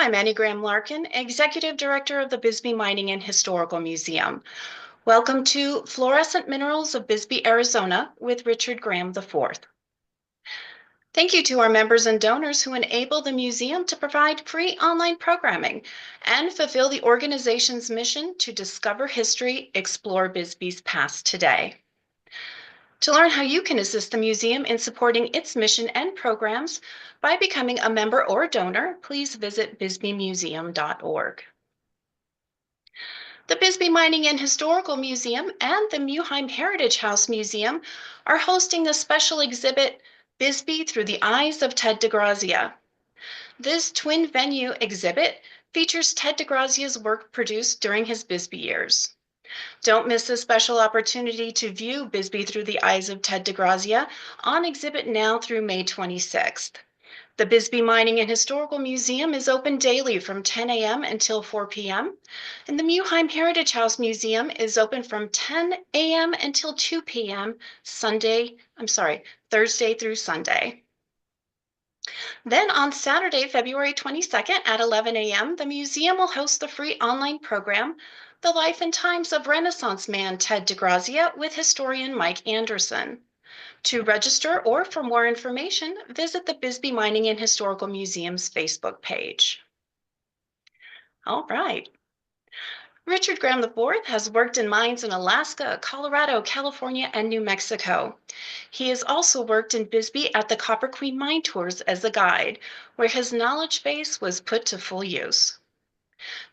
I'm Annie Graham Larkin, Executive Director of the Bisbee Mining and Historical Museum. Welcome to Fluorescent Minerals of Bisbee, Arizona with Richard Graeme IV. Thank you to our members and donors who enable the museum to provide free online programming and fulfill the organization's mission to discover history, explore Bisbee's past today. To learn how you can assist the museum in supporting its mission and programs by becoming a member or donor, please visit bisbeemuseum.org. The Bisbee Mining and Historical Museum and the Muheim Heritage House Museum are hosting the special exhibit, Bisbee Through the Eyes of Ted DeGrazia. This twin venue exhibit features Ted DeGrazia's work produced during his Bisbee years. Don't miss this special opportunity to view Bisbee Through the Eyes of Ted DeGrazia on exhibit now through May 26th. The Bisbee Mining and Historical Museum is open daily from 10 a.m. until 4 p.m., and the Muheim Heritage House Museum is open from 10 a.m. until 2 p.m. Thursday through Sunday. Then on Saturday, February 22nd at 11 a.m., the museum will host the free online program, The Life and Times of Renaissance Man Ted DeGrazia with historian Mike Anderson. To register or for more information, visit the Bisbee Mining and Historical Museum's Facebook page. All right. Richard Graeme IV has worked in mines in Alaska, Colorado, California, and New Mexico. He has also worked in Bisbee at the Copper Queen Mine Tours as a guide, where his knowledge base was put to full use.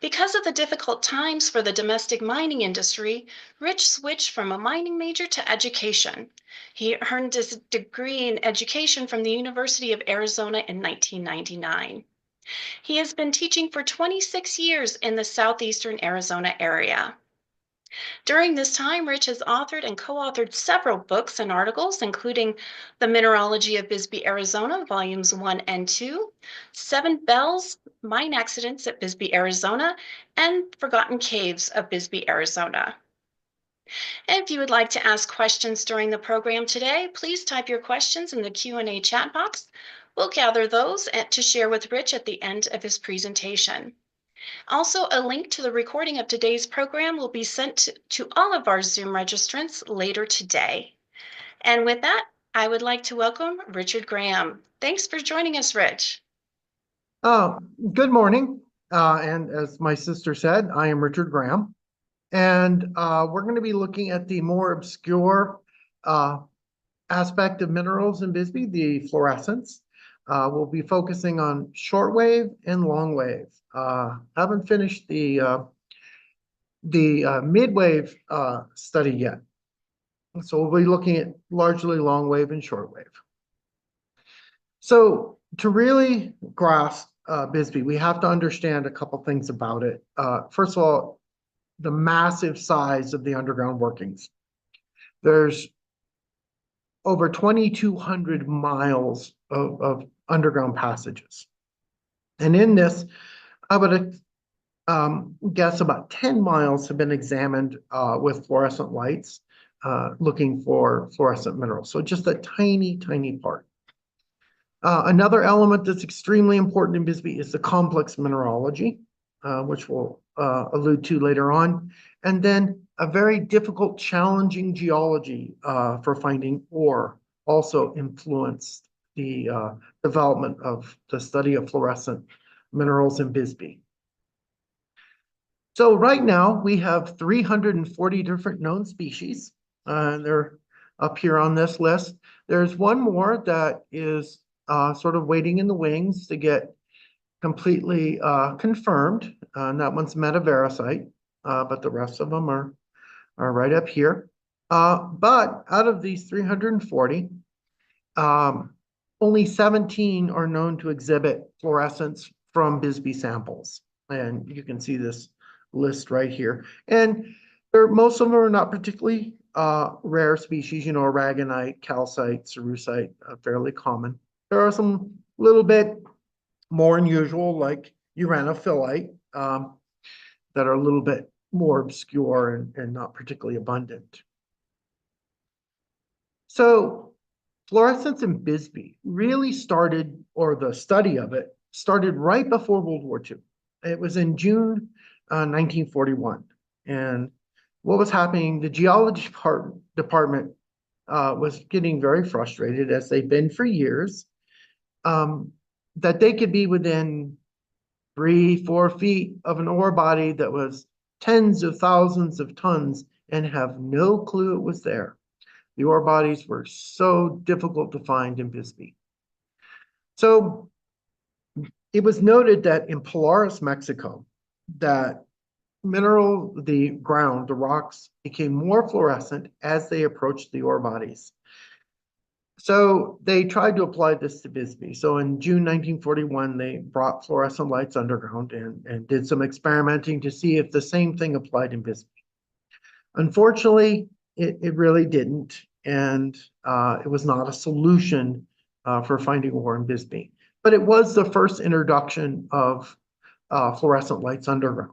Because of the difficult times for the domestic mining industry, Rich switched from a mining major to education. He earned his degree in education from the University of Arizona in 1999. He has been teaching for 26 years in the southeastern Arizona area. During this time, Rich has authored and co-authored several books and articles, including The Mineralogy of Bisbee, Arizona, Volumes 1 and 2, Seven Bells, Mine Accidents at Bisbee, Arizona, and Forgotten Caves of Bisbee, Arizona. And if you would like to ask questions during the program today, please type your questions in the Q&A chat box. We'll gather those to share with Rich at the end of his presentation. Also, a link to the recording of today's program will be sent to all of our Zoom registrants later today. And with that, I would like to welcome Richard Graeme. Thanks for joining us, Rich. Good morning. And as my sister said, I am Richard Graeme. And we're going to be looking at the more obscure aspect of minerals in Bisbee, the fluorescence. We'll be focusing on shortwave and longwave. Haven't finished the midwave study yet. So we'll be looking at largely longwave and shortwave. So to really grasp Bisbee, we have to understand a couple things about it. First of all, the massive size of the underground workings. There's over 2,200 miles of underground passages. And in this, I would guess about 10 miles have been examined with fluorescent lights looking for fluorescent minerals. So just a tiny, tiny part. Another element that's extremely important in Bisbee is the complex mineralogy, which we'll allude to later on. And then a very difficult, challenging geology for finding ore also influenced the development of the study of fluorescent minerals in Bisbee. So right now we have 340 different known species. They're up here on this list. There's one more that is sort of waiting in the wings to get completely confirmed. And that one's metavericite, but the rest of them are right up here. But out of these 340, only 17 are known to exhibit fluorescence from Bisbee samples. And you can see this list right here. And most of them are not particularly rare species, aragonite, calcite, cerussite, fairly common. There are some little bit more unusual, like uranophyllite, that are a little bit more obscure and not particularly abundant. So fluorescence in Bisbee really started, or the study of it, started right before World War II. It was in June 1941. And what was happening, the geology department was getting very frustrated, as they've been for years, that they could be within 3, 4 feet of an ore body that was tens of thousands of tons and have no clue it was there. The ore bodies were so difficult to find in Bisbee. So it was noted that in Polaris, Mexico, that the ground, the rocks became more fluorescent as they approached the ore bodies. So they tried to apply this to Bisbee. So in June 1941, they brought fluorescent lights underground and did some experimenting to see if the same thing applied in Bisbee. Unfortunately, it really didn't. And it was not a solution for finding ore in Bisbee. But it was the first introduction of fluorescent lights underground.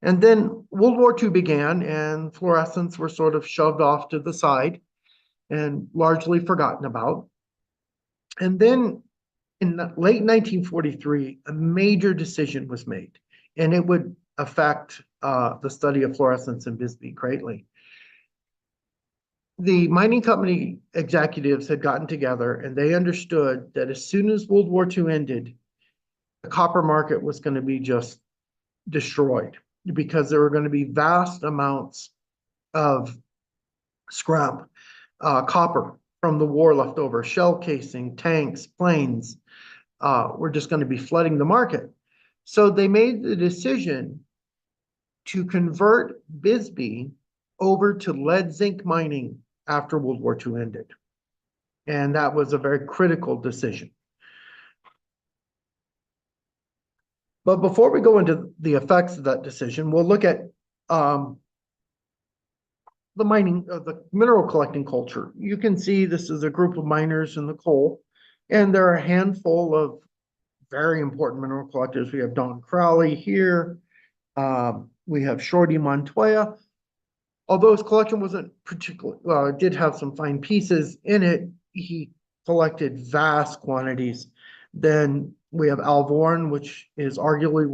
And then World War II began, and fluorescents were sort of shoved off to the side and largely forgotten about. And then in the late 1943, a major decision was made, and it would affect the study of fluorescence in Bisbee greatly. The mining company executives had gotten together, and they understood that as soon as World War II ended, the copper market was going to be just destroyed, because there were going to be vast amounts of scrap copper from the war left over, shell casing, tanks, planes, were just going to be flooding the market. So they made the decision to convert Bisbee over to lead zinc mining after World War II ended. And that was a very critical decision. But before we go into the effects of that decision, we'll look at the mining, the mineral collecting culture. You can see this is a group of miners in the coal, and there are a handful of very important mineral collectors. We have Don Crowley here. We have Shorty Montoya. Although his collection wasn't particularly, well, it did have some fine pieces in it, he collected vast quantities. Then we have Alvorn, which is arguably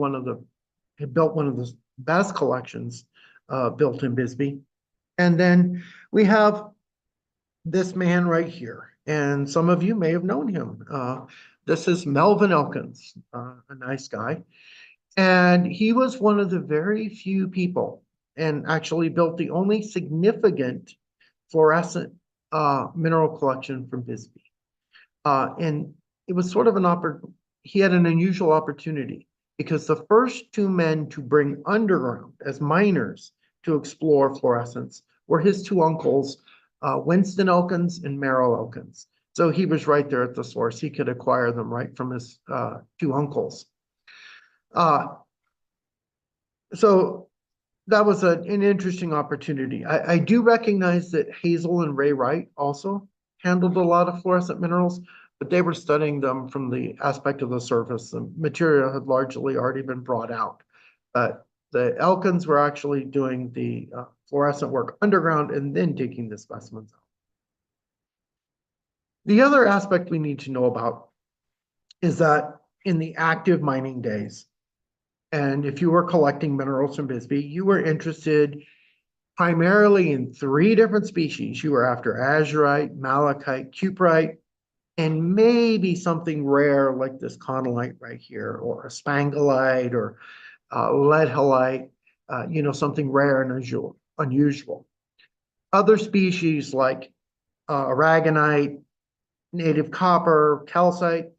he built one of the best collections built in Bisbee. And then we have this man right here, and some of you may have known him. This is Melvin Elkins, a nice guy. And he was one of the very few people, and actually built the only significant fluorescent mineral collection from Bisbee. And it was sort of he had an unusual opportunity, because the first two men to bring underground as miners to explore fluorescence were his two uncles, Winston Elkins and Merrill Elkins. So he was right there at the source. He could acquire them right from his two uncles. So that was an interesting opportunity. I do recognize that Hazel and Ray Wright also handled a lot of fluorescent minerals, but they were studying them from the aspect of the surface. The material had largely already been brought out. But the Elkins were actually doing the fluorescent work underground and then taking the specimens out. The other aspect we need to know about is that in the active mining days, and if you were collecting minerals from Bisbee, you were interested primarily in 3 different species. You were after azurite, malachite, cuprite, and maybe something rare like this conolite right here, or a spangalite, or lead halite, something rare and unusual. Other species like aragonite, native copper, calcite,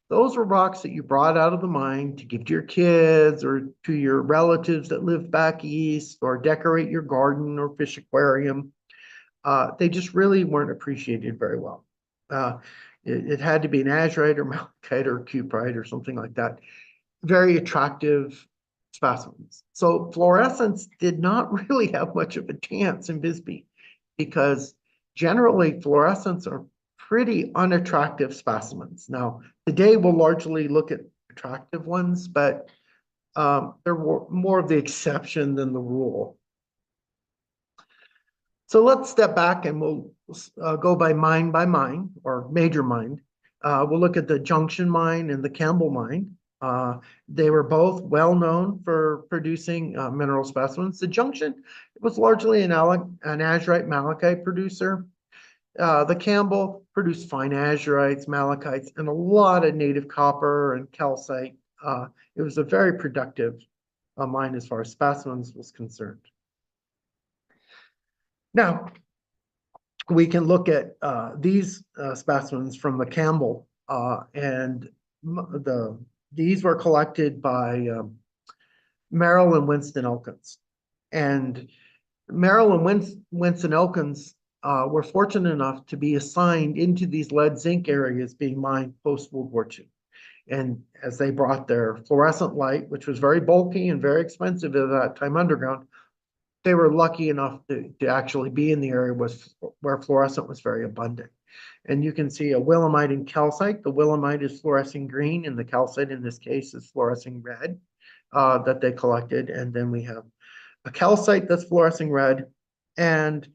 those were rocks that you brought out of the mine to give to your kids or to your relatives that live back east, or decorate your garden or fish aquarium. They just really weren't appreciated very well. It had to be an azurite or malachite or cuprite or something like that. Very attractive specimens. So fluorescence did not really have much of a chance in Bisbee, because generally fluorescents are pretty unattractive specimens. Now, today we'll largely look at attractive ones, but they're more of the exception than the rule. So let's step back and we'll go by mine, or major mine. We'll look at the Junction mine and the Campbell mine. They were both well known for producing mineral specimens. The Junction was largely an azurite malachite producer. The Campbell produced fine azurites, malachites, and a lot of native copper and calcite. It was a very productive mine as far as specimens was concerned. Now, we can look at these specimens from the Campbell, and these were collected by Merrill and Winston Elkins. And Merrill and Winston Elkins were fortunate enough to be assigned into these lead zinc areas being mined post World War II. And as they brought their fluorescent light, which was very bulky and very expensive at that time underground, they were lucky enough to actually be in the area where fluorescent was very abundant. And you can see a willemite and calcite. The willemite is fluorescing green, and the calcite in this case is fluorescing red that they collected. And then we have a calcite that's fluorescing red, and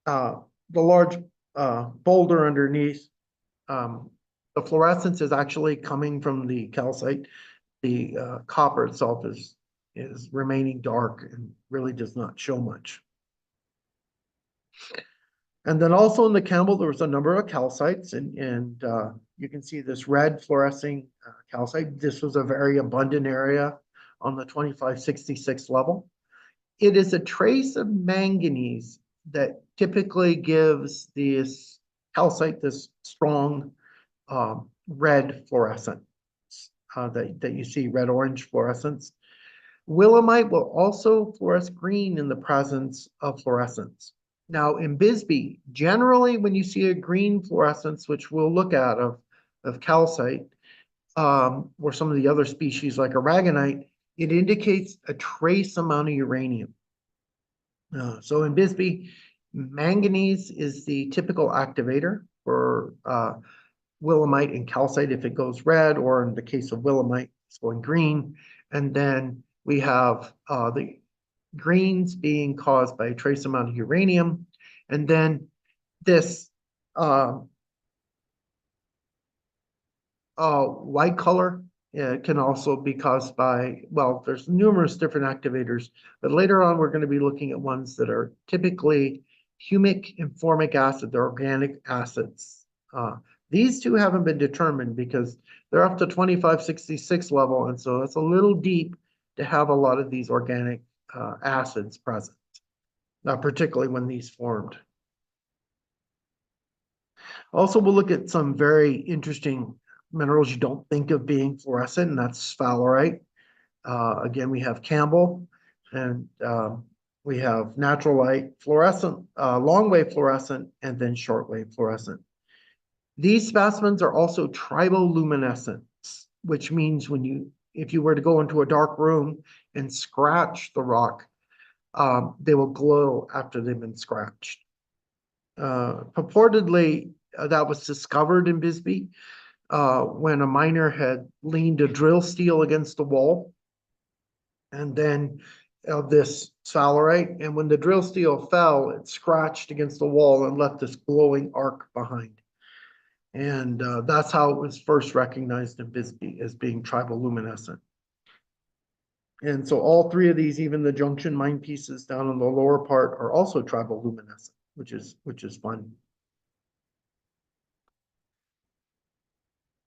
the large boulder underneath. The fluorescence is actually coming from the calcite. The copper itself is remaining dark and really does not show much. And then also in the Campbell, there was a number of calcites, and you can see this red fluorescing calcite. This was a very abundant area on the 2566 level. It is a trace of manganese that typically gives this calcite this strong red fluorescence that you see, red-orange fluorescence. Willemite will also fluoresce green in the presence of fluorescence. Now in Bisbee, generally when you see a green fluorescence, which we'll look at of calcite, or some of the other species like aragonite, it indicates a trace amount of uranium. So in Bisbee, manganese is the typical activator for willemite and calcite if it goes red, or in the case of willemite, it's going green. And then we have the greens being caused by a trace amount of uranium. And then this white color can also be caused by, well, there's numerous different activators, but later on we're going to be looking at ones that are typically humic and formic acid, they're organic acids. These two haven't been determined because they're up to 2566 level, and so it's a little deep to have a lot of these organic acids present, particularly when these formed. Also, we'll look at some very interesting minerals you don't think of being fluorescent, and that's sphalerite. Again, we have Campbell, and we have natural light fluorescent, long wave fluorescent, and then short wave fluorescent. These specimens are also triboluminescent, which means if you were to go into a dark room and scratch the rock, they will glow after they've been scratched. Purportedly, that was discovered in Bisbee when a miner had leaned a drill steel against the wall, and then this sphalerite, and when the drill steel fell, it scratched against the wall and left this glowing arc behind. And that's how it was first recognized in Bisbee as being triboluminescent. And so all three of these, even the Junction mine pieces down on the lower part, are also triboluminescent, which is fun.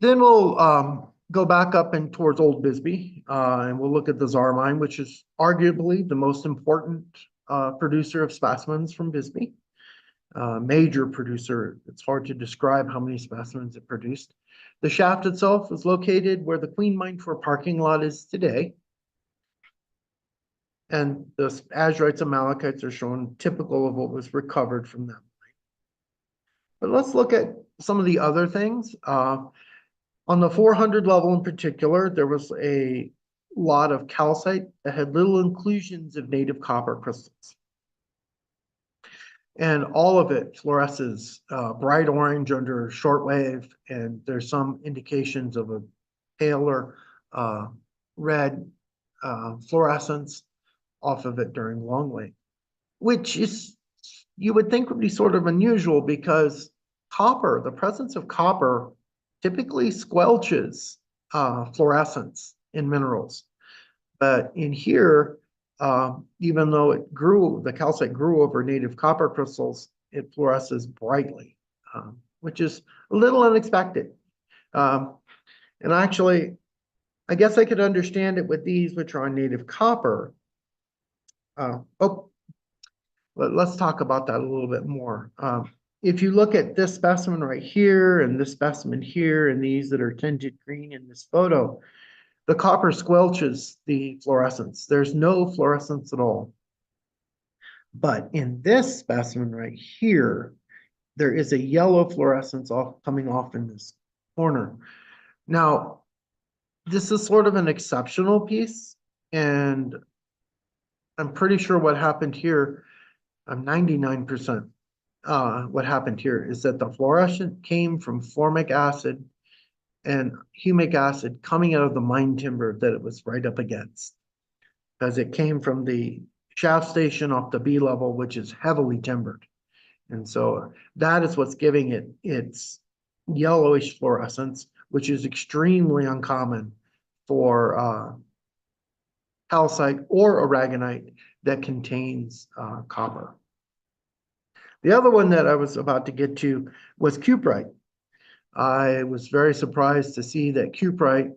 Then we'll go back up and towards Old Bisbee, and we'll look at the Czar mine, which is arguably the most important producer of specimens from Bisbee. Major producer. It's hard to describe how many specimens it produced. The shaft itself is located where the Queen Mine for parking lot is today. And the azurites and malachites are shown typical of what was recovered from them. But let's look at some of the other things. On the 400 level in particular, there was a lot of calcite that had little inclusions of native copper crystals. And all of it fluoresces bright orange under shortwave, and there's some indications of a paler red fluorescence off of it during long wave, which is, you would think would be sort of unusual because copper, the presence of copper typically squelches fluorescence in minerals. But in here, even though the calcite grew over native copper crystals, it fluoresces brightly, which is a little unexpected. And actually, I guess I could understand it with these, which are on native copper. Let's talk about that a little bit more. If you look at this specimen right here and this specimen here and these that are tinted green in this photo, the copper squelches the fluorescence. There's no fluorescence at all. But in this specimen right here, there is a yellow fluorescence coming off in this corner. Now, this is sort of an exceptional piece, and I'm pretty sure what happened here, I'm 99% what happened here is that the fluorescent came from formic acid and humic acid coming out of the mine timber that it was right up against, because it came from the shaft station off the B level, which is heavily timbered. And so that is what's giving it its yellowish fluorescence, which is extremely uncommon for calcite or aragonite that contains copper. The other one that I was about to get to was cuprite. I was very surprised to see that cuprite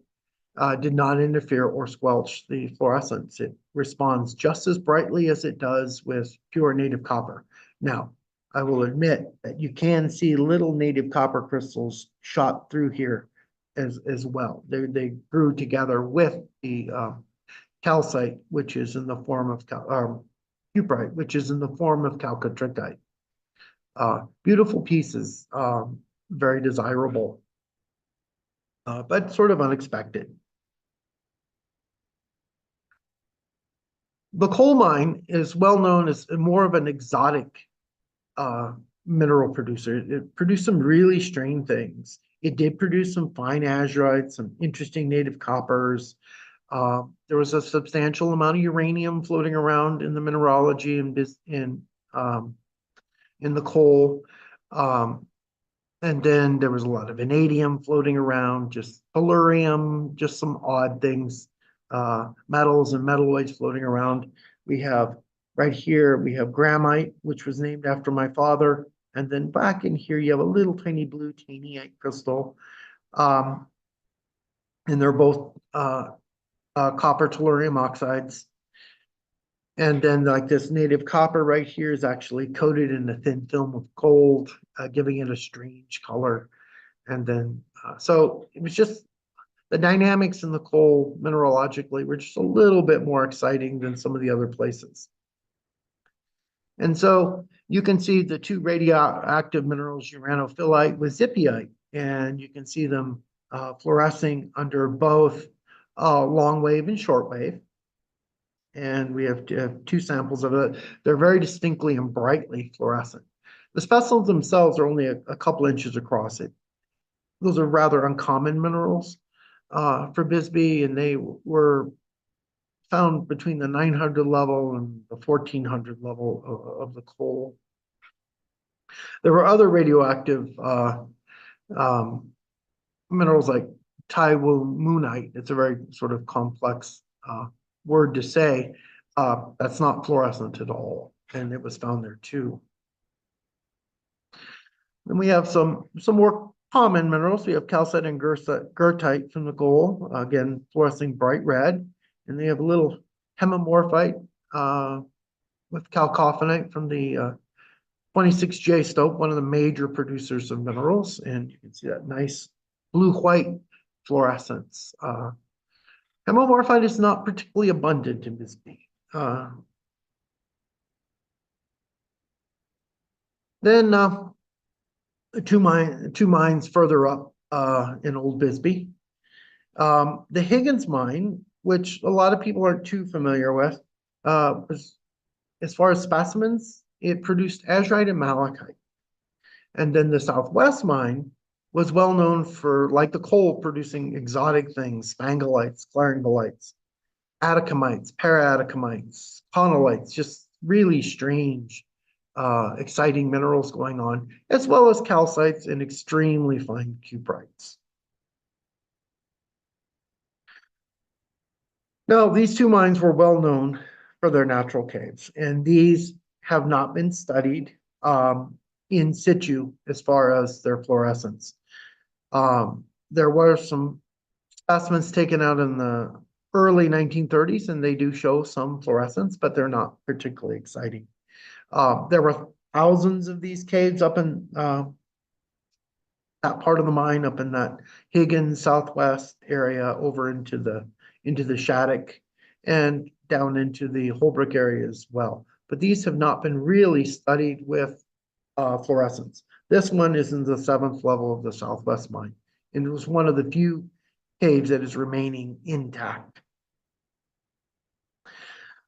did not interfere or squelch the fluorescence. It responds just as brightly as it does with pure native copper. Now, I will admit that you can see little native copper crystals shot through here as well. They grew together with the calcite, which is in the form of cuprite, which is in the form of chalcocitite. Beautiful pieces, very desirable, but sort of unexpected. The coal mine is well known as more of an exotic mineral producer. It produced some really strange things. It did produce some fine azurite, some interesting native coppers. There was a substantial amount of uranium floating around in the mineralogy in the coal. And then there was a lot of vanadium floating around, just tellurium, just some odd things, metals and metalloids floating around. We have right here, we have graemite, which was named after my father. And then back in here, you have a little tiny blue taenite crystal. And they're both copper tellurium oxides. And then like this native copper right here is actually coated in a thin film of gold, giving it a strange color. And then, so it was just the dynamics in the coal mineralogically were just a little bit more exciting than some of the other places. And so you can see the two radioactive minerals, uranophyllite with zippyite, and you can see them fluorescing under both long wave and short wave. And we have two samples of it. They're very distinctly and brightly fluorescent. The specimens themselves are only a couple inches across it. Those are rather uncommon minerals for Bisbee, and they were found between the 900 level and the 1400 level of the coal. There were other radioactive minerals like taiwomunite. It's a very sort of complex word to say. That's not fluorescent at all, and it was found there too. Then we have some more common minerals. We have calcite and goethite from the gold, again fluorescing bright red, and they have a little hemimorphite with chalcophenite from the 26J stope, one of the major producers of minerals, and you can see that nice blue-white fluorescence. Hemimorphite is not particularly abundant in Bisbee. Then two mines further up in Old Bisbee. The Higgins mine, which a lot of people aren't too familiar with, as far as specimens, it produced azurite and malachite. And then the Southwest mine was well known for, like the coal, producing exotic things, spangalites, claringolites, atacamites, para-atacamites, conolites, just really strange, exciting minerals going on, as well as calcites and extremely fine cuprites. Now, these two mines were well known for their natural caves, and these have not been studied in situ as far as their fluorescence. There were some specimens taken out in the early 1930s, and they do show some fluorescence, but they're not particularly exciting. There were thousands of these caves up in that part of the mine, up in that Higgins Southwest area, over into the Shattuck and down into the Holbrook area as well. But these have not been really studied with fluorescence. This one is in the 7th level of the Southwest mine, and it was one of the few caves that is remaining intact.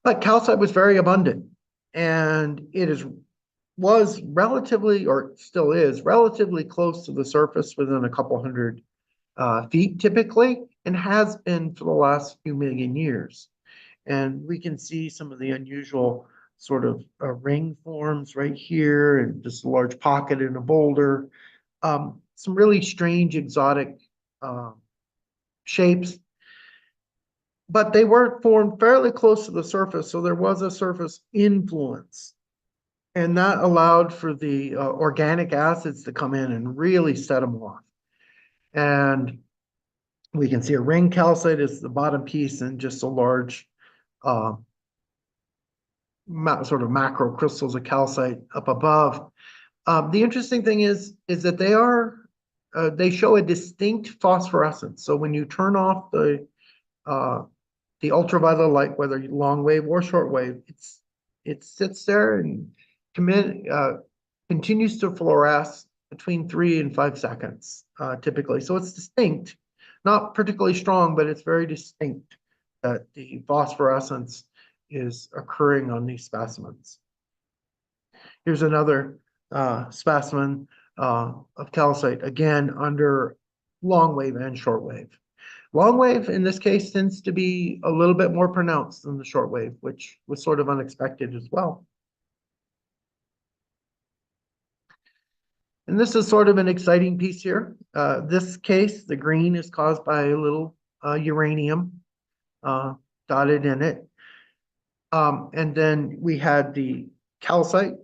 But calcite was very abundant, and was relatively, or still is, relatively close to the surface, within a couple hundred feet typically, and has been for the last few million years. And we can see some of the unusual sort of ring forms right here, and just a large pocket in a boulder. Some really strange, exotic shapes, but they were formed fairly close to the surface, so there was a surface influence. And that allowed for the organic acids to come in and really set them off. And we can see a ring calcite is the bottom piece, and just a large sort of macro crystals of calcite up above. The interesting thing is that they show a distinct phosphorescence. So when you turn off the ultraviolet light, whether long wave or short wave, it sits there and continues to fluoresce between 3 and 5 seconds, typically. So it's distinct, not particularly strong, but it's very distinct that the phosphorescence is occurring on these specimens. Here's another specimen of calcite, again under long wave and short wave. Long wave in this case tends to be a little bit more pronounced than the short wave, which was sort of unexpected as well. And this is sort of an exciting piece here. This case, the green is caused by a little uranium dotted in it. And then we had the calcite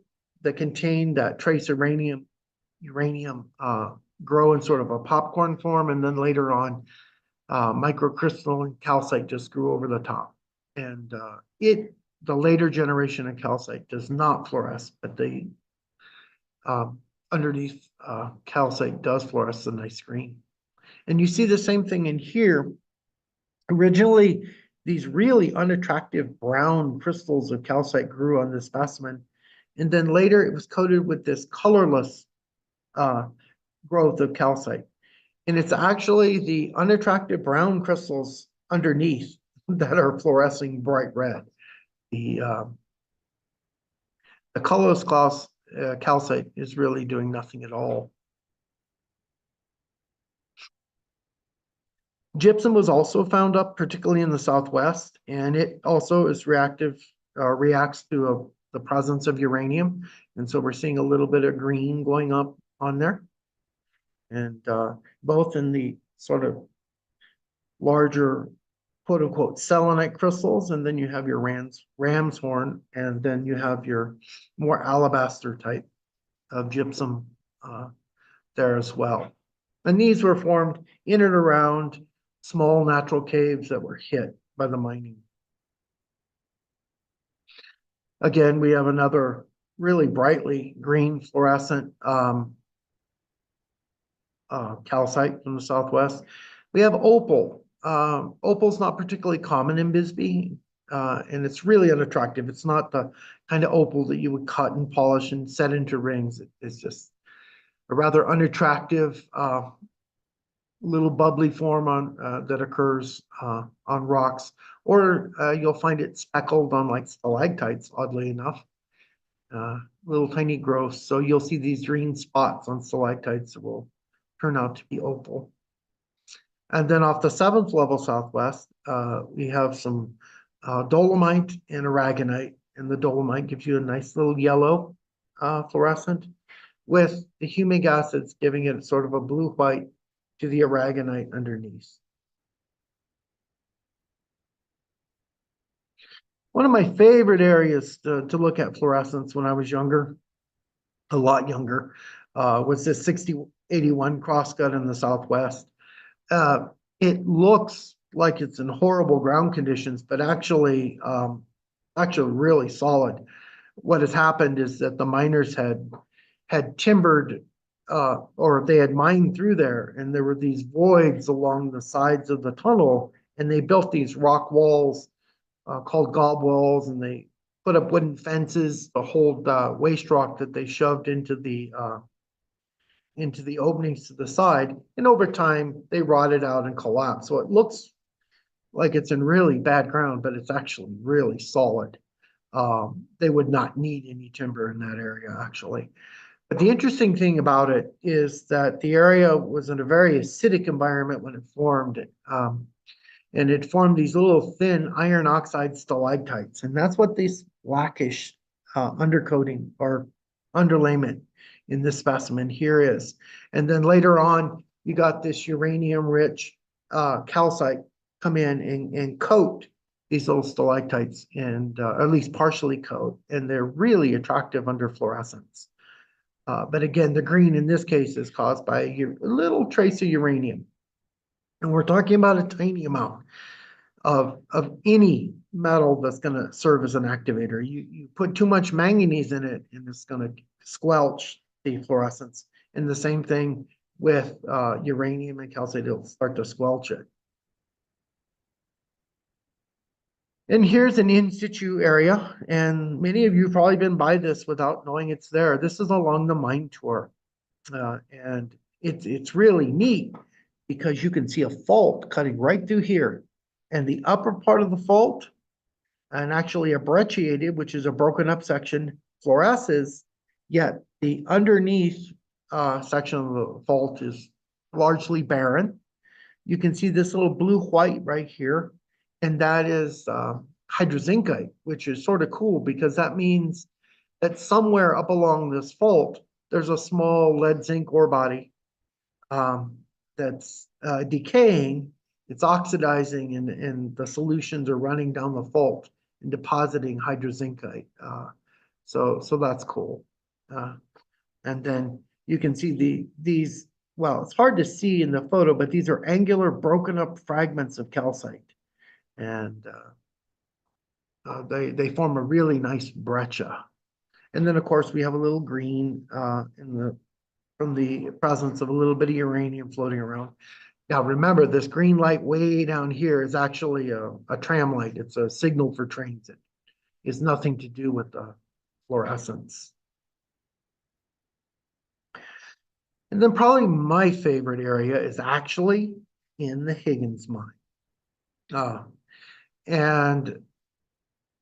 that contained that trace uranium grow in sort of a popcorn form, and then later on microcrystalline calcite just grew over the top. And the later generation of calcite does not fluoresce, but the underneath calcite does fluoresce a nice green. And you see the same thing in here. Originally, these really unattractive brown crystals of calcite grew on this specimen. And then later it was coated with this colorless growth of calcite. And it's actually the unattractive brown crystals underneath that are fluorescing bright red. The colorless calcite is really doing nothing at all. Gypsum was also found up, particularly in the Southwest, and it also is reacts to the presence of uranium. And so we're seeing a little bit of green going up on there. And both in the sort of larger, quote unquote, selenite crystals, and then you have your ram's horn, and then you have your more alabaster type of gypsum there as well. And these were formed in and around small natural caves that were hit by the mining. Again, we have another really brightly green fluorescent calcite from the Southwest. We have opal. Opal's not particularly common in Bisbee, and it's really unattractive. It's not the kind of opal that you would cut and polish and set into rings. It's just a rather unattractive little bubbly form on that occurs on rocks, or you'll find it speckled on like stalactites, oddly enough. Little tiny growths. So you'll see these green spots on stalactites that will turn out to be opal. And then off the 7th level Southwest, we have some dolomite and aragonite, and the dolomite gives you a nice little yellow fluorescent, with the humic acids giving it sort of a blue-white to the aragonite underneath. One of my favorite areas to look at fluorescence when I was younger, a lot younger, was this 6081 crosscut in the southwest. Uh, it looks like it's in horrible ground conditions, but actually really solid. What has happened is that the miners had timbered, or they had mined through there, and there were these voids along the sides of the tunnel, and they built these rock walls called gob walls, and they put up wooden fences to hold waste rock that they shoved into the openings to the side. And over time, they rotted out and collapsed. So it looks like it's in really bad ground, but it's actually really solid. They would not need any timber in that area, actually. But the interesting thing about it is that the area was in a very acidic environment when it formed. And it formed these little thin iron oxide stalactites. And that's what this blackish undercoating or underlayment in this specimen here is. And then later on, you got this uranium rich calcite come in and coat these little stalactites, and at least partially coat, and they're really attractive under fluorescence. But again, the green in this case is caused by a little trace of uranium. And we're talking about a tiny amount of any metal that's going to serve as an activator. You put too much manganese in it, and it's going to squelch the fluorescence. And the same thing with uranium and calcite, it'll start to squelch it. And here's an in situ area, and many of you have probably been by this without knowing it's there. This is along the mine tour, and it's really neat because you can see a fault cutting right through here, and the upper part of the fault, and actually a brecciated, which is a broken up section, fluoresces, yet the underneath section of the fault is largely barren. You can see this little blue-white right here, and that is hydrozincite, which is sort of cool because that means that somewhere up along this fault, there's a small lead zinc ore body that's decaying, it's oxidizing, and the solutions are running down the fault and depositing hydrozincite. So that's cool. And then you can see these, well, it's hard to see in the photo, but these are angular broken up fragments of calcite. And they form a really nice breccia. And then of course we have a little green from the presence of a little bit of uranium floating around. Now remember, this green light way down here is actually a tram light. It's a signal for trains. It has nothing to do with the fluorescence. And then probably my favorite area is actually in the Higgins mine. And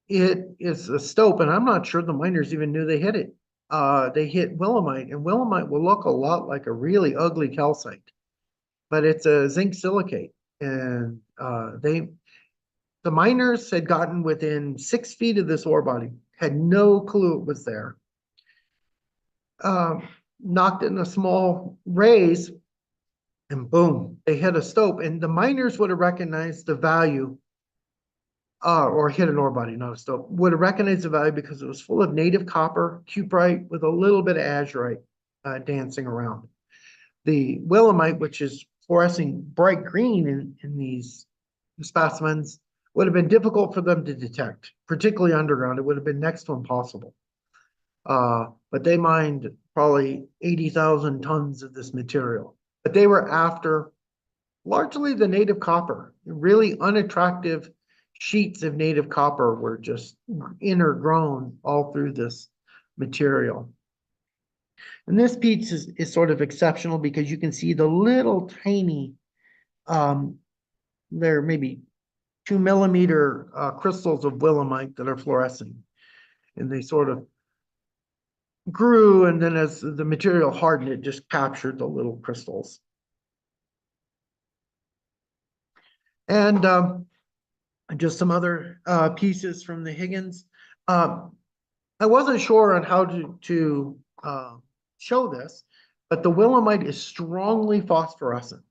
it is a stope, and I'm not sure the miners even knew they hit it. They hit willemite, and willemite will look a lot like a really ugly calcite, but it's a zinc silicate. And the miners had gotten within 6 feet of this ore body, had no clue it was there. Knocked it in a small raise, and boom, they hit a stope. And the miners would have recognized the value, or hit an ore body, not a stope, would have recognized the value because it was full of native copper, cuprite, with a little bit of azurite dancing around. The willemite, which is fluorescing bright green in these specimens, would have been difficult for them to detect, particularly underground. It would have been next to impossible. But they mined probably 80,000 tons of this material. But they were after largely the native copper. Really unattractive sheets of native copper were just intergrown all through this material. And this piece is sort of exceptional because you can see the little tiny, they're maybe 2 millimeter crystals of willemite that are fluorescing. And they sort of grew, and then as the material hardened, it just captured the little crystals. And just some other pieces from the Higgins. I wasn't sure on how to show this, but the willemite is strongly phosphorescent.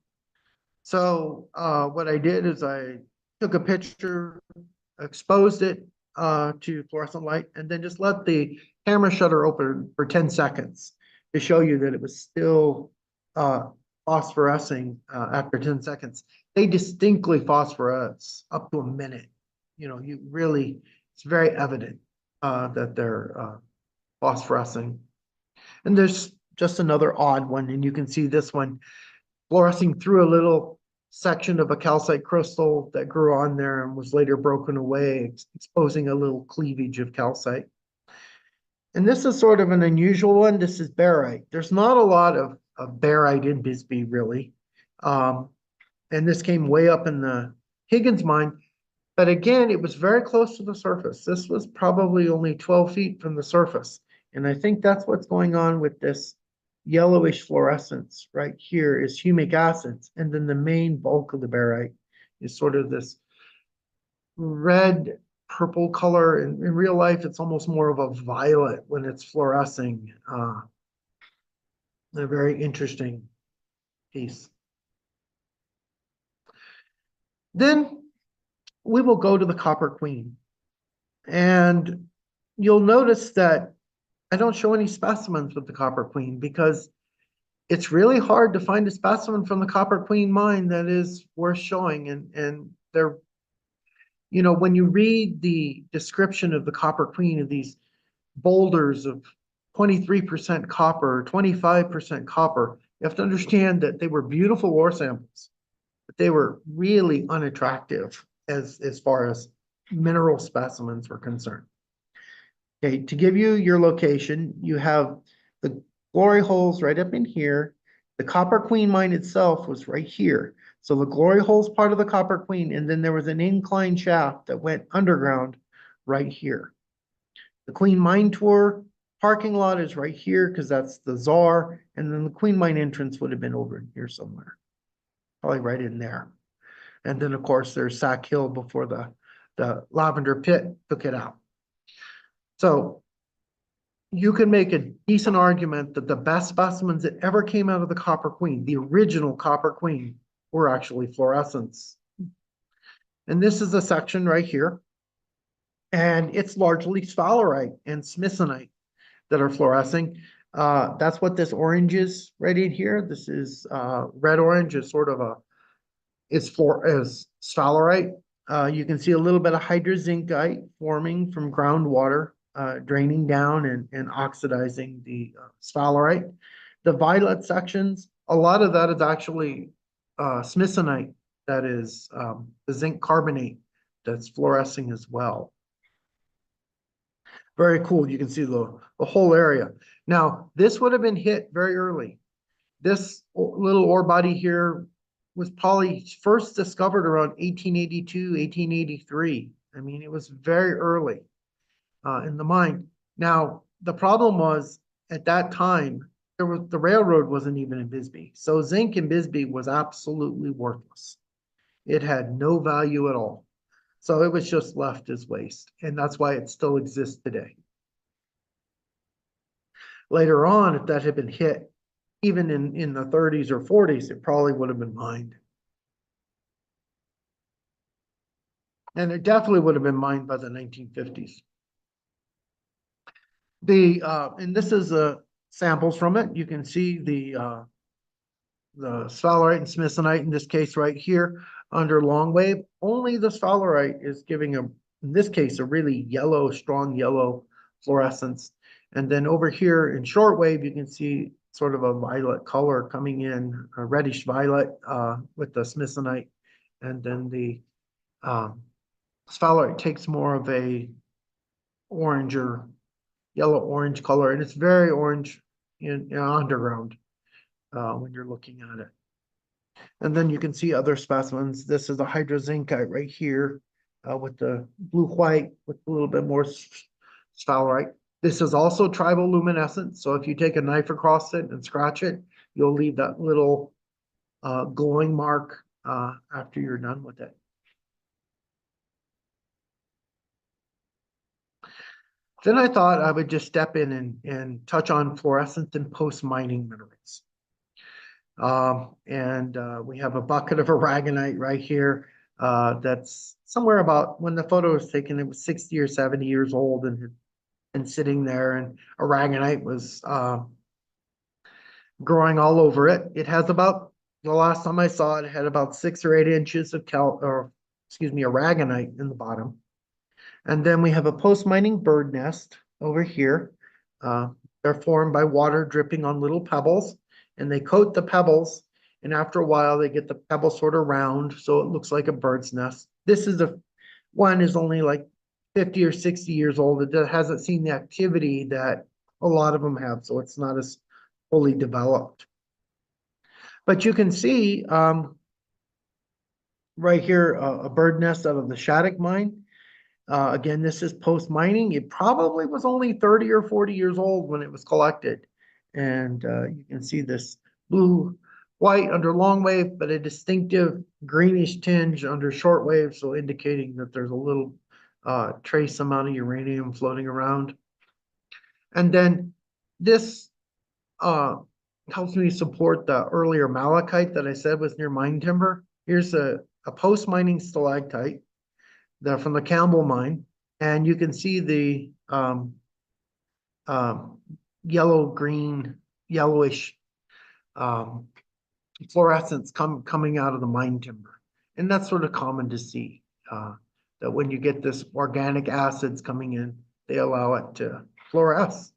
So what I did is I took a picture, exposed it, to fluorescent light, and then just let the camera shutter open for 10 seconds to show you that it was still phosphorescing after 10 seconds. They distinctly phosphoresce up to a minute. You know, it's very evident that they're phosphorescing. And there's just another odd one, and you can see this one fluorescing through a little section of a calcite crystal that grew on there and was later broken away, exposing a little cleavage of calcite. And this is sort of an unusual one. This is barite. There's not a lot of barite in Bisbee, really. And this came way up in the Higgins mine. But again, it was very close to the surface. This was probably only 12 feet from the surface. And I think that's what's going on with this yellowish fluorescence right here is humic acids. And then the main bulk of the barite is sort of this red purple color. In real life, it's almost more of a violet when it's fluorescing. A very interesting piece. Then we will go to the copper queen. And you'll notice that I don't show any specimens with the copper queen because it's really hard to find a specimen from the copper queen mine that is worth showing. And they're, you know, when you read the description of the copper queen of these boulders of 23% copper, 25% copper, you have to understand that they were beautiful ore samples, but they were really unattractive as far as mineral specimens were concerned. Okay, to give you your location, you have the glory holes right up in here. The Copper Queen mine itself was right here. So the glory holes part of the Copper Queen, and then there was an incline shaft that went underground right here. The Queen Mine Tour parking lot is right here because that's the Czar, and then the Queen Mine entrance would have been over in here somewhere, probably right in there. And then of course there's Sack Hill before the Lavender Pit took it out. So you can make a decent argument that the best specimens that ever came out of the Copper Queen, the original Copper Queen, were actually fluorescents. And this is a section right here. And it's largely sphalerite and smithsonite that are fluorescing. That's what this orange is right in here. This is red orange is sort of is sphalerite. You can see a little bit of hydrozincite forming from groundwater, draining down and oxidizing the sphalerite. The violet sections, a lot of that is actually smithsonite, that is the zinc carbonate that's fluorescing as well. Very cool. You can see the whole area. Now, this would have been hit very early. This little ore body here was probably first discovered around 1882, 1883. I mean, it was very early in the mine. Now, the problem was at that time, the railroad wasn't even in Bisbee. So zinc in Bisbee was absolutely worthless. It had no value at all. So it was just left as waste. And that's why it still exists today. Later on, if that had been hit, even in the 30s or 40s, it probably would have been mined. And it definitely would have been mined by the 1950s. And this is samples from it. You can see the sphalerite and smithsonite in this case right here under long wave. Only the sphalerite is giving in this case, a really yellow, strong yellow fluorescence. And then over here in short wave, you can see sort of a violet color coming in, a reddish violet with the smithsonite. And then the sphalerite takes more of a orange or yellow orange color, and it's very orange in underground when you're looking at it. And then you can see other specimens. This is a hydrozincite right here with the blue-white with a little bit more sphalerite. This is also triboluminescent. So if you take a knife across it and scratch it, you'll leave that little glowing mark after you're done with it. Then I thought I would just step in and touch on fluorescent and post-mining minerals. We have a bucket of aragonite right here. That's somewhere about when the photo was taken, it was 60 or 70 years old and had been sitting there, and aragonite was growing all over it. It has about, the last time I saw it, it had about 6 or 8 inches of aragonite in the bottom. And then we have a post-mining bird nest over here. Uh, they're formed by water dripping on little pebbles, and they coat the pebbles. And after a while, they get the pebble sort of round, so it looks like a bird's nest. This is one is only like 50 or 60 years old. It hasn't seen the activity that a lot of them have, so it's not as fully developed. But you can see right here a bird nest out of the Shattuck mine. Again, this is post-mining. It probably was only 30 or 40 years old when it was collected. And you can see this blue, white under long wave, but a distinctive greenish tinge under short wave, so indicating that there's a little trace amount of uranium floating around. And then this helps me support the earlier malachite that I said was near mine timber. Here's a post-mining stalactite from the Campbell mine, and you can see the yellow-green, yellowish fluorescence coming out of the mine timber. And that's sort of common to see, that when you get this organic acids coming in, they allow it to fluoresce.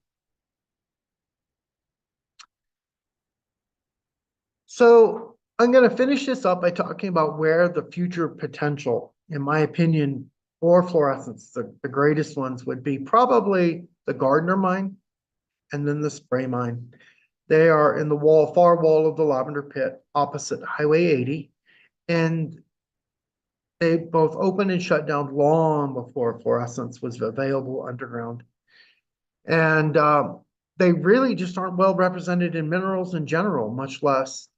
So I'm going to finish this up by talking about where the future potential, in my opinion, for fluorescence, the greatest ones would be probably the Gardner mine and then the Spray mine. They are in the far wall of the Lavender Pit opposite Highway 80. And they both opened and shut down long before fluorescence was available underground. And they really just aren't well represented in minerals in general, much less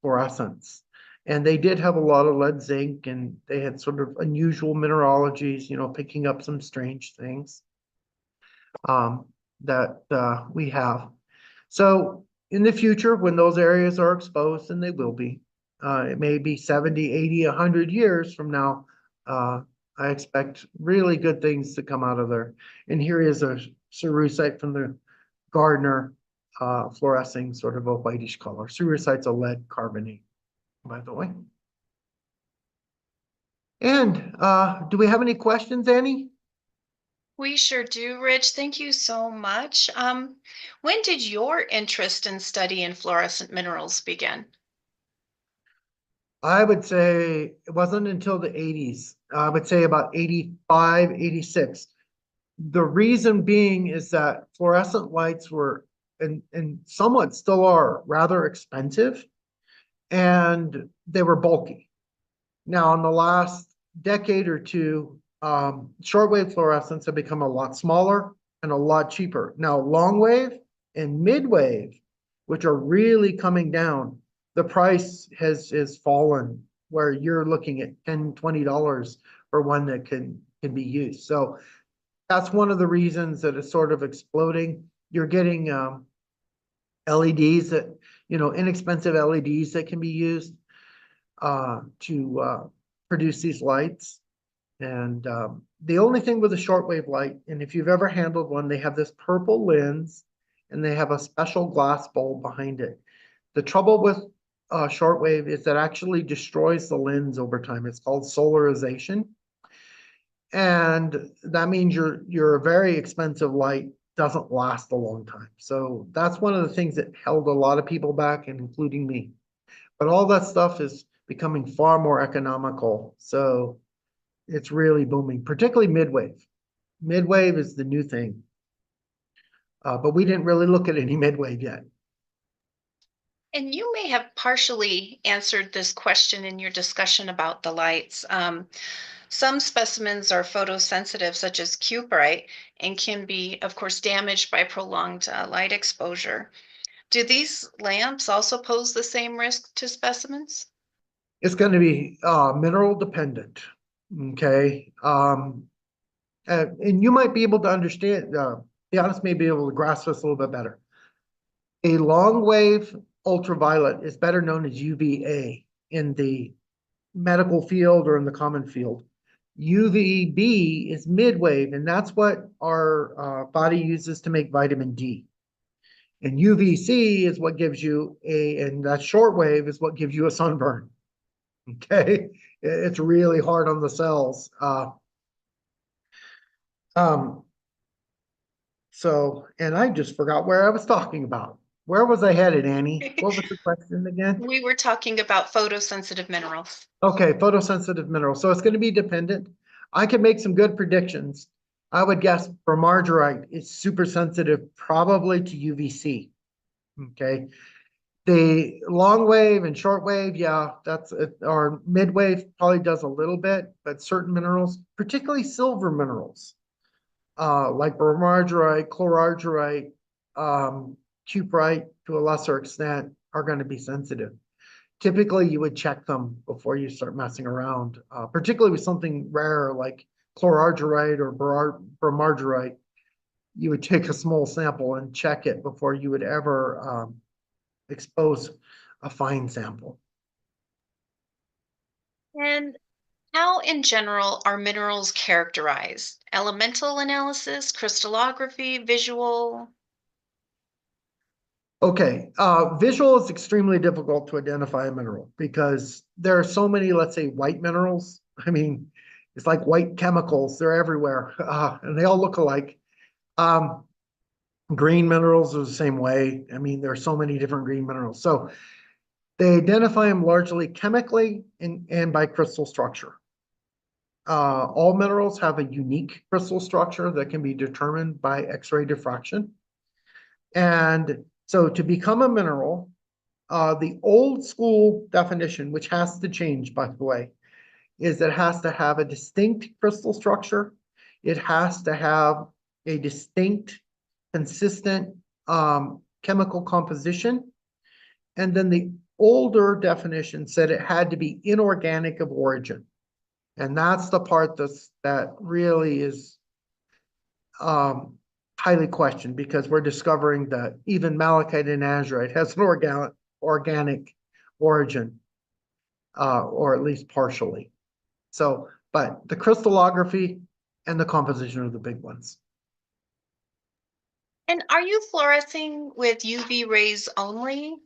fluorescence. And they did have a lot of lead zinc, and they had sort of unusual mineralogies, picking up some strange things that we have. So in the future, when those areas are exposed, and they will be, it may be 70, 80, 100 years from now, I expect really good things to come out of there. And here is a cerussite from the Gardner, fluorescing sort of a whitish color. Cerussite's a lead carbonate, by the way. And do we have any questions, Annie? We sure do, Rich. Thank you so much. When did your interest in studying fluorescent minerals begin? I would say it wasn't until the 80s. I would say about 85, 86. The reason being is that fluorescent lights were, and somewhat still are, rather expensive, and they were bulky. Now, in the last decade or two, shortwave fluorescents have become a lot smaller and a lot cheaper. Now, long wave and mid wave, which are really coming down, the price has fallen, where you're looking at $10, $20 for one that can be used. So that's one of the reasons that it's sort of exploding. You're getting LEDs that, inexpensive LEDs that can be used to produce these lights. And the only thing with a shortwave light, and if you've ever handled one, they have this purple lens and they have a special glass bulb behind it. The trouble with shortwave is that actually destroys the lens over time. It's called solarization. And that means your very expensive light doesn't last a long time. So that's one of the things that held a lot of people back, and including me. But all that stuff is becoming far more economical. So it's really booming, particularly midwave. Midwave is the new thing. But we didn't really look at any midwave yet. And you may have partially answered this question in your discussion about the lights. Some specimens are photosensitive, such as cuprite, and can be, of course, damaged by prolonged light exposure. Do these lamps also pose the same risk to specimens? It's going to be mineral dependent. Okay. And you might be able to understand, the honest may be able to grasp this a little bit better. A long wave ultraviolet is better known as UVA in the medical field or in the common field. UVB is midwave, and that's what our body uses to make vitamin D. And UVC is what gives you and that shortwave is what gives you a sunburn. Okay, it's really hard on the cells. Um, and I just forgot where I was talking about. Where was I headed, Annie? What was the question again? We were talking about photosensitive minerals. Okay, photosensitive mineral. So it's going to be dependent. I can make some good predictions. I would guess bromargyrite is super sensitive, probably to UVC. Okay. The long wave and short wave, yeah, that's it, or mid wave probably does a little bit, but certain minerals, particularly silver minerals, like bromargyrite, chlorargyrite, cuprite to a lesser extent, are going to be sensitive. Typically, you would check them before you start messing around, particularly with something rare like chlorargyrite or bromargyrite. You would take a small sample and check it before you would ever expose a fine sample. And how, in general, are minerals characterized? Elemental analysis, crystallography, visual? Okay, visual is extremely difficult to identify a mineral because there are so many, let's say, white minerals. I mean, it's like white chemicals, they're everywhere, and they all look alike. Um, Green minerals are the same way. I mean, there are so many different green minerals. So they identify them largely chemically and by crystal structure. All minerals have a unique crystal structure that can be determined by X-ray diffraction. And so to become a mineral, the old school definition, which has to change, by the way, is it has to have a distinct crystal structure. It has to have a distinct, consistent chemical composition. And then the older definition said it had to be inorganic of origin. And that's the part that really is highly questioned because we're discovering that even malachite and azurite has an organic origin, or at least partially. So, but the crystallography and the composition are the big ones. And are you fluorescing with UV rays only?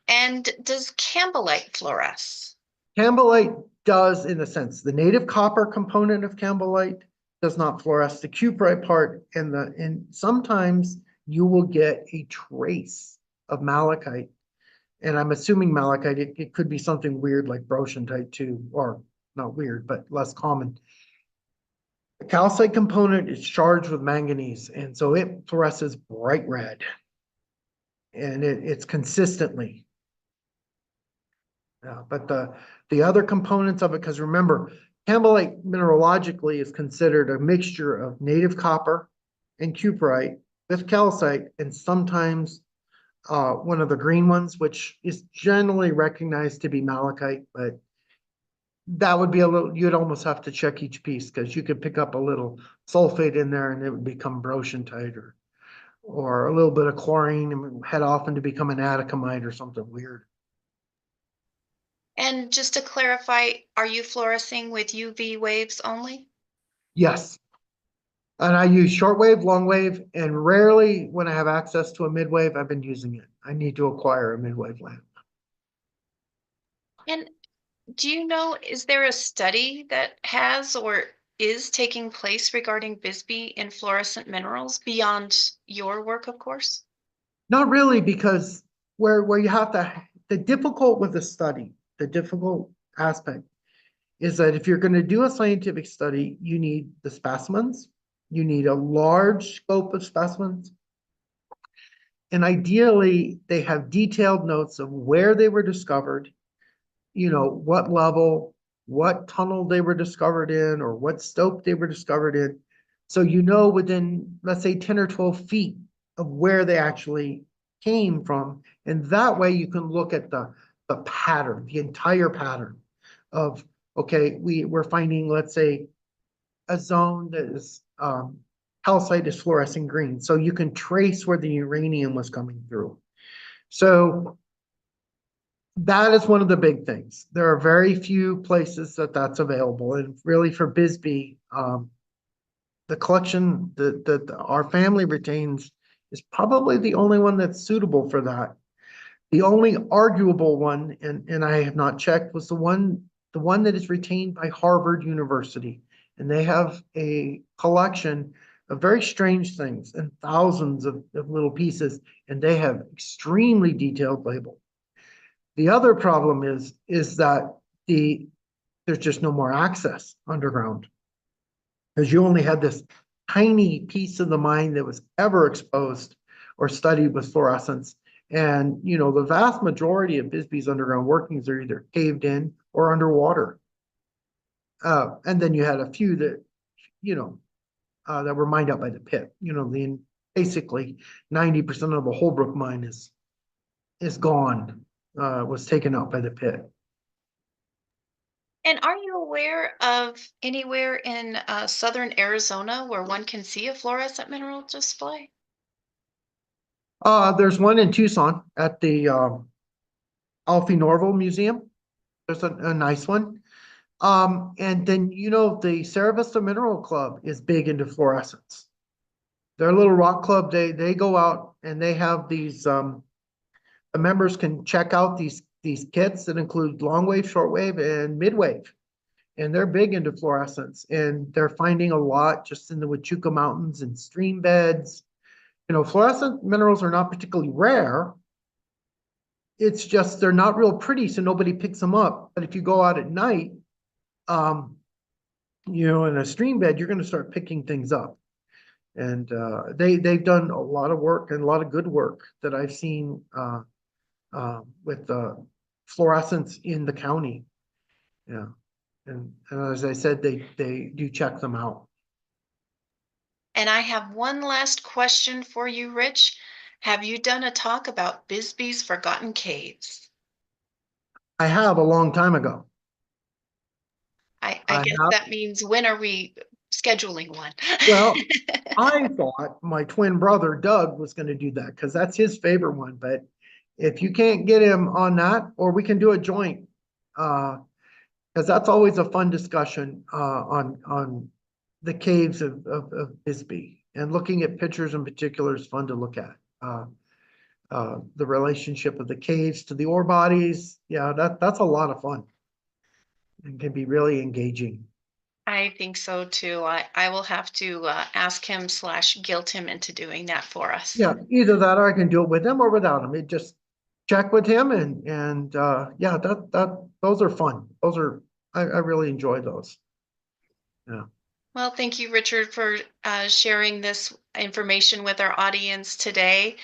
And does campbellite fluoresce? Campbellite does, in a sense, the native copper component of campbellite does not fluoresce. The cuprite part and sometimes you will get a trace of malachite. And I'm assuming malachite, it could be something weird like broshantite too, or not weird, but less common. The calcite component is charged with manganese, and so it fluoresces bright red. And it's consistently. But the other components of it, because remember, campbellite mineralogically is considered a mixture of native copper and cuprite with calcite, and sometimes one of the green ones, which is generally recognized to be malachite, but that would be a little, you'd almost have to check each piece because you could pick up a little sulfate in there and it would become broshantite or a little bit of chlorine and head off into become an atacamite or something weird. And just to clarify, are you fluorescing with UV waves only? Yes. And I use shortwave, long wave, and rarely when I have access to a midwave, I've been using it. I need to acquire a midwave lamp. And do you know, is there a study that has or is taking place regarding Bisbee in fluorescent minerals beyond your work, of course? Not really, because where you have to, the difficult with the study, the difficult aspect is that if you're going to do a scientific study, you need the specimens, you need a large scope of specimens, and ideally they have detailed notes of where they were discovered, what level, what tunnel they were discovered in, or what stope they were discovered in. So within, let's say, 10 or 12 feet of where they actually came from. And that way you can look at the pattern, the entire pattern of, okay, we're finding, let's say, a zone that is calcite is fluorescing green. So you can trace where the uranium was coming through. So That is one of the big things. There are very few places that that's available, and really for Bisbee, the collection that our family retains is probably the only one that's suitable for that. The only arguable one, and I have not checked, was the one that is retained by Harvard University. And they have a collection of very strange things and thousands of little pieces, and they have extremely detailed label. The other problem is that there's just no more access underground. Because you only had this tiny piece of the mine that was ever exposed or studied with fluorescence. And, the vast majority of Bisbee's underground workings are either caved in or underwater. And then you had a few that, that were mined out by the pit. Basically 90% of the Holbrook mine is gone, was taken out by the pit. And are you aware of anywhere in southern Arizona where one can see a fluorescent mineral display? There's one in Tucson at the Alfie Norville Museum. There's a nice one. And then, the Cerro Vista Mineral Club is big into fluorescence. Their little rock club, they go out and they have these, the members can check out these kits that include long wave, short wave, and mid wave. And they're big into fluorescence, and they're finding a lot just in the Huachuca Mountains and stream beds. Fluorescent minerals are not particularly rare. It's just they're not real pretty, so nobody picks them up. But if you go out at night, in a stream bed, you're going to start picking things up. And they've done a lot of work and a lot of good work that I've seen with fluorescence in the county. Yeah. And as I said, they do check them out. And I have one last question for you, Rich. Have you done a talk about Bisbee's Forgotten Caves? I have a long time ago. I I guess have. that means when are we scheduling one? Well, I thought my twin brother Doug was going to do that because that's his favorite one. But if you can't get him on that, or we can do a joint, because that's always a fun discussion on the caves of Bisbee, and looking at pictures in particular is fun to look at. The relationship of the caves to the ore bodies, yeah, that's a lot of fun and can be really engaging. I think so too. I will have to ask him slash guilt him into doing that for us. Yeah, either that or I can do it with him or without him. It just check with him and yeah, that those are fun. Those are I really enjoy those. Yeah. Well, thank you, Richard, for sharing this information with our audience today.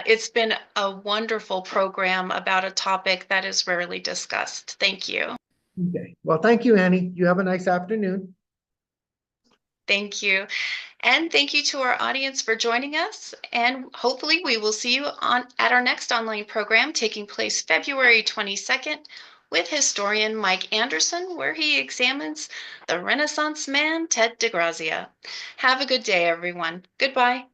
It's been a wonderful program about a topic that is rarely discussed. Thank you. Okay. Well, thank you, Annie. You have a nice afternoon. Thank you. And thank you to our audience for joining us. And hopefully we will see you at our next online program taking place February 22nd with historian Mike Anderson, where he examines the Renaissance man, Ted DeGrazia. Have a good day, everyone. Goodbye.